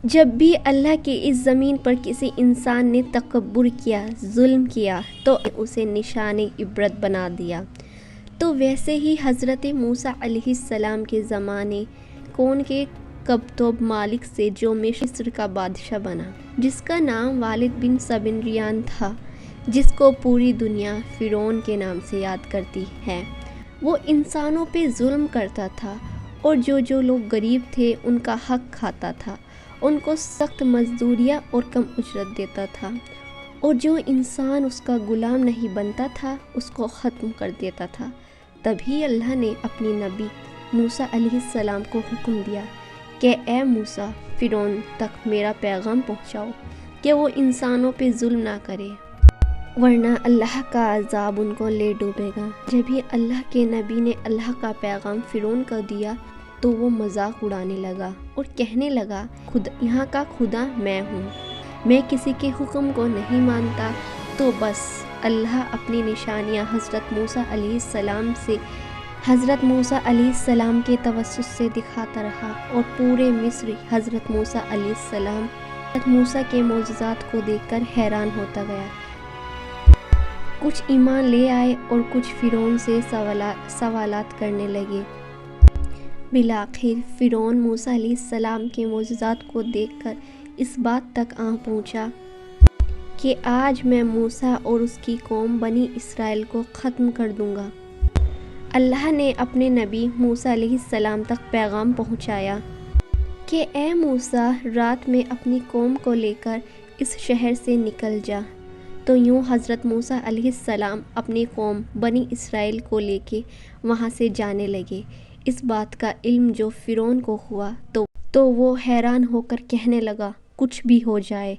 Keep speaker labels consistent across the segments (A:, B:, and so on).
A: جب بھی اللہ کی اس زمین پر کسی انسان نے تکبر کیا، ظلم کیا تو اسے نشان عبرت بنا دیا۔ تو ویسے ہی حضرت موسیٰ علیہ السلام کے زمانے کون کے قبطب مالک سے جو مصر کا بادشاہ بنا، جس کا نام والد بن سبنریان تھا، جس کو پوری دنیا فرعون کے نام سے یاد کرتی ہے، وہ انسانوں پہ ظلم کرتا تھا اور جو لوگ غریب تھے ان کا حق کھاتا تھا، ان کو سخت مزدوریاں اور کم اجرت دیتا تھا، اور جو انسان اس کا غلام نہیں بنتا تھا اس کو ختم کر دیتا تھا۔ تبھی اللہ نے اپنی نبی موسیٰ علیہ السلام کو حکم دیا کہ اے موسیٰ، فرعون تک میرا پیغام پہنچاؤ کہ وہ انسانوں پہ ظلم نہ کرے، ورنہ اللہ کا عذاب ان کو لے ڈوبے گا۔ جب ہی اللہ کے نبی نے اللہ کا پیغام فرعون کو دیا تو وہ مذاق اڑانے لگا اور کہنے لگا، یہاں کا خدا میں ہوں، میں کسی کے حکم کو نہیں مانتا۔ تو بس اللہ اپنی نشانیاں حضرت موسیٰ علیہ السلام کے توسط سے دکھاتا رہا، اور پورے مصر حضرت موسیٰ علیہ السلام موسیٰ کے معجزات کو دیکھ کر حیران ہوتا گیا۔ کچھ ایمان لے آئے اور کچھ فرعون سے سوالات کرنے لگے۔ بالآخر فرعون موسیٰ علیہ السلام کے معجزات کو دیکھ کر اس بات تک آ پہنچا کہ آج میں موسیٰ اور اس کی قوم بنی اسرائیل کو ختم کر دوں گا۔ اللہ نے اپنے نبی موسیٰ علیہ السلام تک پیغام پہنچایا کہ اے موسیٰ، رات میں اپنی قوم کو لے کر اس شہر سے نکل جا۔ تو یوں حضرت موسیٰ علیہ السلام اپنی قوم بنی اسرائیل کو لے کے وہاں سے جانے لگے۔ اس بات کا علم جو فرعون کو ہوا تو وہ حیران ہو کر کہنے لگا، کچھ بھی ہو جائے،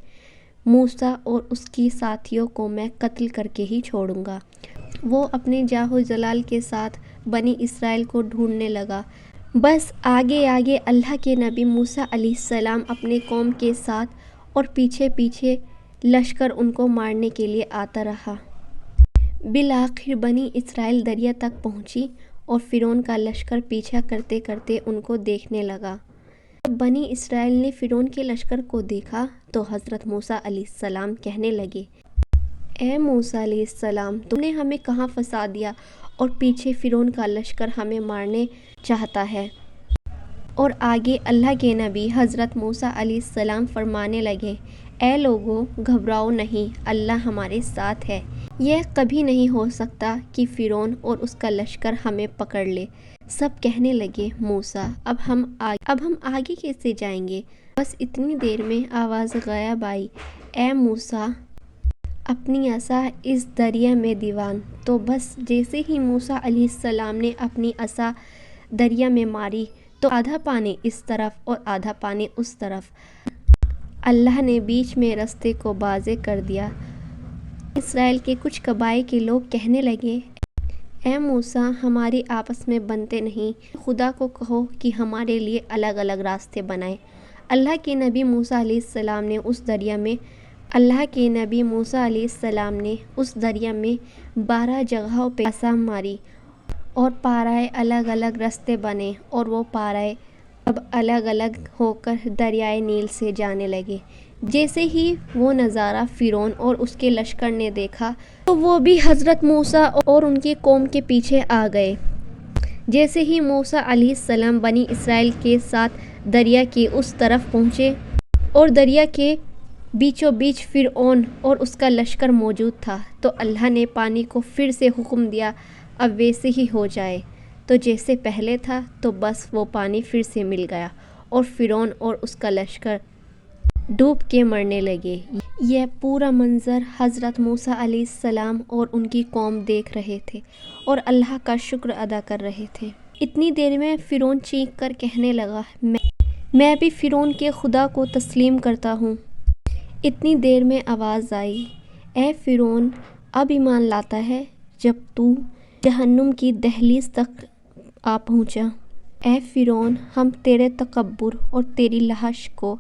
A: موسیٰ اور اس کی ساتھیوں کو میں قتل کر کے ہی چھوڑوں گا۔ وہ اپنے جاہ و جلال کے ساتھ بنی اسرائیل کو ڈھونڈنے لگا۔ بس آگے آگے اللہ کے نبی موسیٰ علیہ السلام اپنے قوم کے ساتھ، اور پیچھے پیچھے لشکر ان کو مارنے کے لیے آتا رہا۔ بالآخر بنی اسرائیل دریا تک پہنچی اور فرعون کا لشکر پیچھا کرتے کرتے ان کو دیکھنے لگا۔ جب بنی اسرائیل نے فرعون کے لشکر کو دیکھا تو حضرت موسیٰ علیہ السلام کہنے لگے، اے موسیٰ علیہ السلام، تم نے ہمیں کہاں پھنسا دیا اور پیچھے فرعون کا لشکر ہمیں مارنے چاہتا ہے۔ اور آگے اللہ کے نبی حضرت موسیٰ علیہ السلام فرمانے لگے، اے لوگو، گھبراؤ نہیں، اللہ ہمارے ساتھ ہے۔ یہ کبھی نہیں ہو سکتا کہ فرعون اور اس کا لشکر ہمیں پکڑ لے۔ سب کہنے لگے، موسیٰ، اب ہم آگے کیسے جائیں گے؟ بس اتنی دیر میں آواز غائب آئی، اے موسیٰ، اپنی عصا اس دریا میں دیوان۔ تو بس جیسے ہی موسیٰ علیہ السلام نے اپنی عصا دریا میں ماری تو آدھا پانی اس طرف اور آدھا پانی اس طرف، اللہ نے بیچ میں رستے کو واضح کر دیا۔ اسرائیل کے کچھ قبائل کے لوگ کہنے لگے، اے موسیٰ، ہماری آپس میں بنتے نہیں، خدا کو کہو کہ ہمارے لیے الگ الگ راستے بنائے۔ اللہ کے نبی موسیٰ علیہ السلام نے اس دریا میں 12 جگہوں پہ عصا ماری اور پارائے الگ الگ راستے بنے، اور وہ پارائے اب الگ الگ ہو کر دریائے نیل سے جانے لگے۔ جیسے ہی وہ نظارہ فرعون اور اس کے لشکر نے دیکھا تو وہ بھی حضرت موسیٰ اور ان کی قوم کے پیچھے آ گئے۔ جیسے ہی موسیٰ علیہ السلام بنی اسرائیل کے ساتھ دریا کے اس طرف پہنچے اور دریا کے بیچوں بیچ فرعون اور اس کا لشکر موجود تھا، تو اللہ نے پانی کو پھر سے حکم دیا، اب ویسے ہی ہو جائے۔ تو جیسے پہلے تھا تو بس وہ پانی پھر سے مل گیا، اور فرعون اور اس کا لشکر ڈوب کے مرنے لگے۔ یہ پورا منظر حضرت موسیٰ علیہ السلام اور ان کی قوم دیکھ رہے تھے اور اللہ کا شکر ادا کر رہے تھے۔ اتنی دیر میں فرعون چیخ کر کہنے لگا، میں بھی فرعون کے خدا کو تسلیم کرتا ہوں۔ اتنی دیر میں آواز آئی، اے فرعون، اب ایمان لاتا ہے جب تو جہنم کی دہلیز تک آ پہنچا۔ اے فرعون، ہم تیرے تکبر اور تیری لہش کو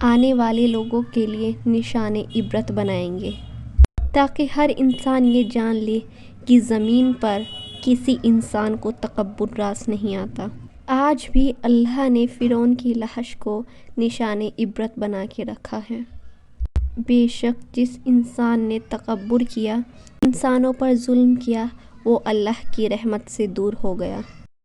A: آنے والے لوگوں کے لیے نشان عبرت بنائیں گے، تاکہ ہر انسان یہ جان لے کہ زمین پر کسی انسان کو تکبر راس نہیں آتا۔ آج بھی اللہ نے فرعون کی لاشھ کو نشان عبرت بنا کے رکھا ہے۔ بے شک جس انسان نے تکبر کیا، انسانوں پر ظلم کیا، وہ اللہ کی رحمت سے دور ہو گیا۔